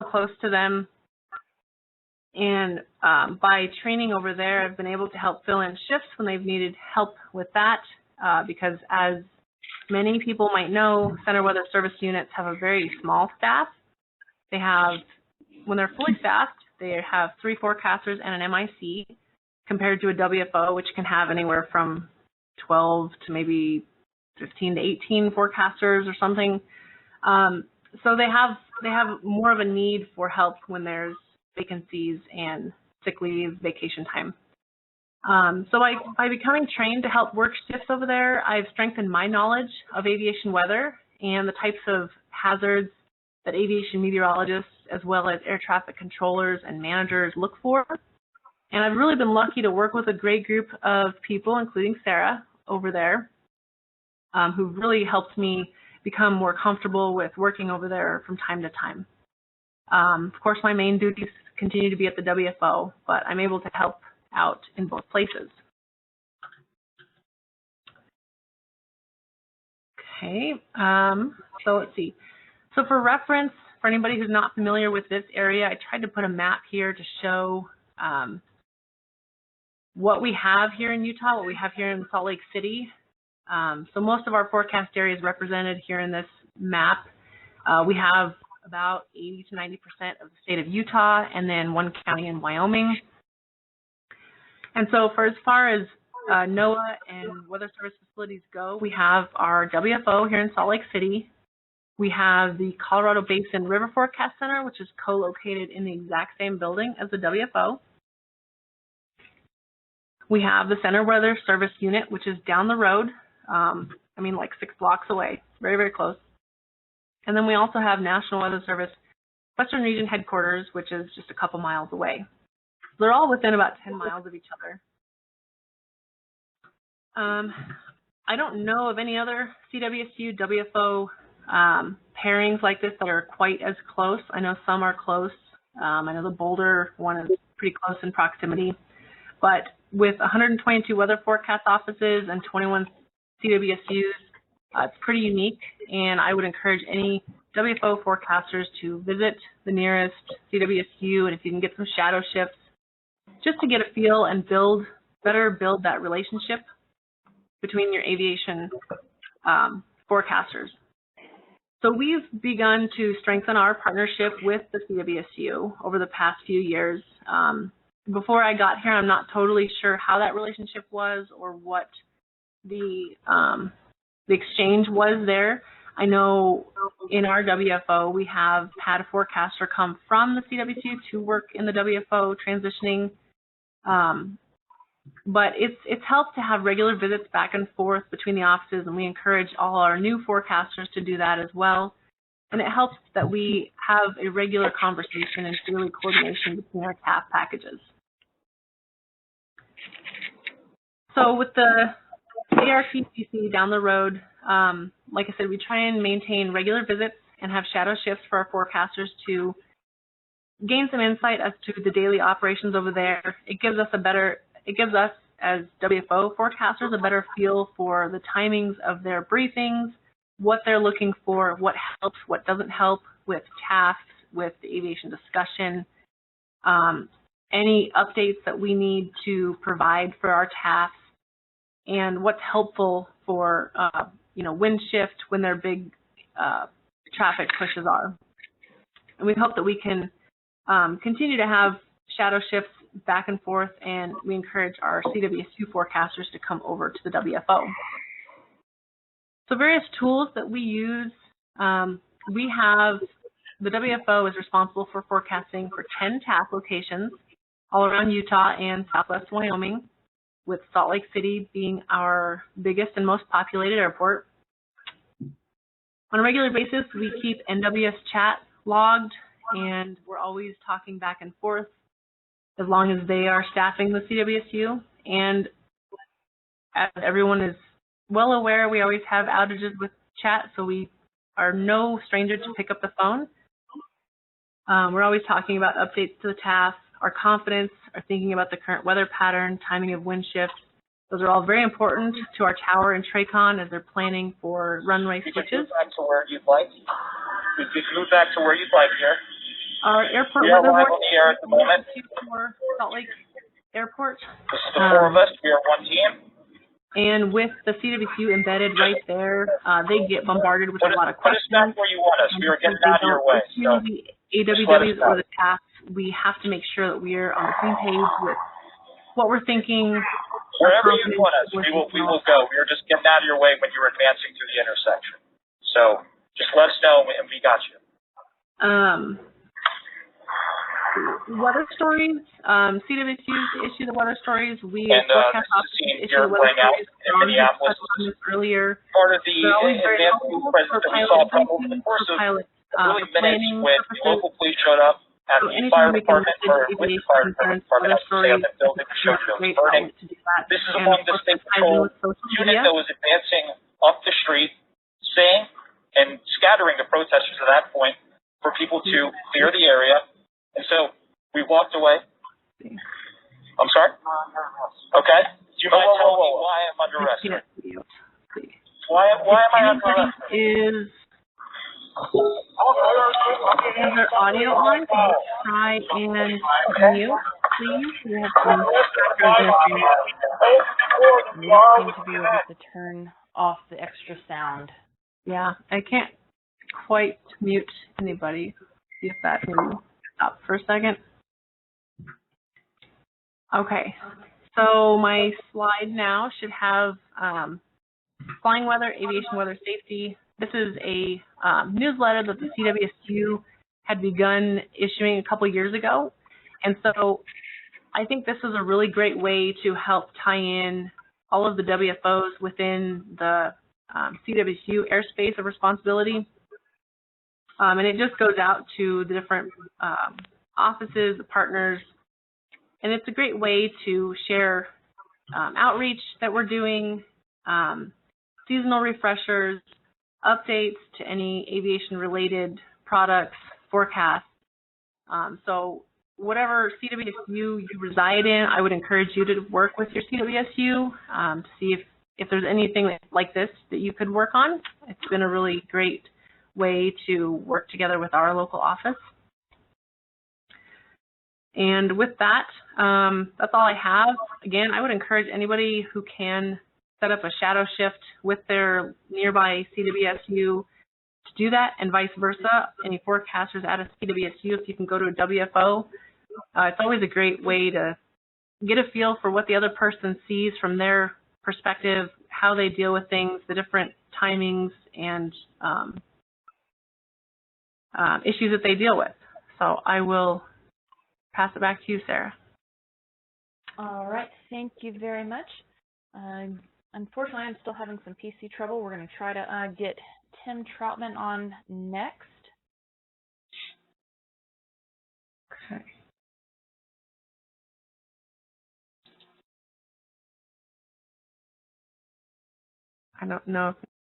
close to them. And by training over there, I've been able to help fill in shifts when they've needed help with that, because as many people might know, Center Weather Service units have a very small staff. They have, when they're fully staffed, they have 3 forecasters and an MIC, compared to a WFO, which can have anywhere from 12 to maybe 15 to 18 forecasters or something. So they have more of a need for help when there's vacancies and sick leave, vacation time. So by becoming trained to help work shifts over there, I've strengthened my knowledge of aviation weather and the types of hazards that aviation meteorologists, as well as air traffic controllers and managers, look for. And I've really been lucky to work with a great group of people, including Sarah over there, who really helped me become more comfortable with working over there from time to time. Of course, my main duties continue to be at the WFO, but I'm able to help out in both places. Okay, so let's see. So for reference, for anybody who's not familiar with this area, I tried to put a map here to show what we have here in Utah, what we have here in Salt Lake City. So most of our forecast area is represented here in this map. We have about 80 to 90% of the state of Utah, and then 1 county in Wyoming. And so for as far as NOAA and Weather Service facilities go, we have our WFO here in Salt Lake City. We have the Colorado Basin River Forecast Center, which is co-located in the exact same building as the WFO. We have the Center Weather Service Unit, which is down the road, I mean like 6 blocks away, very, very close. And then we also have National Weather Service Western Region Headquarters, which is just a couple miles away. They're all within about 10 miles of each other. I don't know of any other CWSU, WFO pairings like this that are quite as close. I know some are close. I know the Boulder one is pretty close in proximity. But with 122 weather forecast offices and 21 CWSUs, it's pretty unique, and I would encourage any WFO forecasters to visit the nearest CWSU, and if you can get some shadow shifts, just to get a feel and better build that relationship between your aviation forecasters. So we've begun to strengthen our partnership with the CWSU over the past few years. Before I got here, I'm not totally sure how that relationship was or what the exchange was there. I know in our WFO, we have had a forecaster come from the CWSU to work in the WFO transitioning. But it's helped to have regular visits back and forth between the offices, and we encourage all our new forecasters to do that as well. And it helps that we have a regular conversation and daily coordination between our TAF packages. So with the ARTCC down the road, like I said, we try and maintain regular visits and have shadow shifts for our forecasters to gain some insight as to the daily operations over there. It gives us as WFO forecasters a better feel for the timings of their briefings, what they're looking for, what helps, what doesn't help with TAFs, with the aviation discussion, any updates that we need to provide for our TAFs, and what's helpful for wind shift when their big traffic pushes are. And we hope that we can continue to have shadow shifts back and forth, and we encourage our CWSU forecasters to come over to the WFO. So various tools that we use, we have, the WFO is responsible for forecasting for 10 TAF locations all around Utah and southwest Wyoming, with Salt Lake City being our biggest and most populated airport. On a regular basis, we keep NWS chat logged, and we're always talking back and forth as long as they are staffing the CWSU. And as everyone is well aware, we always have outages with chat, so we are no stranger to pick up the phone. We're always talking about updates to the TAF, our confidence, our thinking about the current weather pattern, timing of wind shifts. Those are all very important to our tower and TRACON as they're planning for runway switches. Back to where you'd like. Move back to where you'd like here. Our airport We are weather live on the air at the moment. for Salt Lake Airport. This is the four of us. We are one team. And with the CWSU embedded right there, they get bombarded with a lot of questions. Put us back where you want us. We are getting out of your way. So the AWWs or the tasks, we have to make sure that we're on the same page with what we're thinking. Wherever you want us, we will go. We are just getting out of your way when you're advancing through the intersection. So just let us know, and we got you. Weather stories, CWSU's issue the weather stories. We forecast officers issue the weather stories. In Minneapolis, earlier. Part of the advanced presence that we saw over the course of really minutes when the local police showed up at the fire department or with the fire department had to stay on the building to show that it was burning. This is among the state patrol unit that was advancing up the street, saying and scattering the protesters at that point for people to clear the area. And so we walked away. I'm sorry? Okay. Do you mind telling me why I'm under arrest? Why am I under arrest? Is their audio on? Can you try and mute, please? We have some background interference. We don't seem to be able to turn off the extra sound. Yeah, I can't quite mute anybody. See if that can stop for a second. Okay, so my slide now should have flying weather, aviation weather safety. This is a newsletter that the CWSU had begun issuing a couple years ago. And so I think this is a really great way to help tie in all of the WFOs within the CWSU airspace of responsibility. And it just goes out to the different offices, the partners, and it's a great way to share outreach that we're doing, seasonal refreshers, updates to any aviation-related products, forecasts. So whatever CWSU you reside in, I would encourage you to work with your CWSU to see if there's anything like this that you could work on. It's been a really great way to work together with our local office. And with that, that's all I have. Again, I would encourage anybody who can set up a shadow shift with their nearby CWSU to do that, and vice versa. Any forecasters at a CWSU, if you can go to a WFO, it's always a great way to get a feel for what the other person sees from their perspective, how they deal with things, the different timings and issues that they deal with. So I will pass it back to you, Sarah. All right, thank you very much. Unfortunately, I'm still having some PC trouble. We're going to try to get Tim Troutman on next. Okay. I don't know if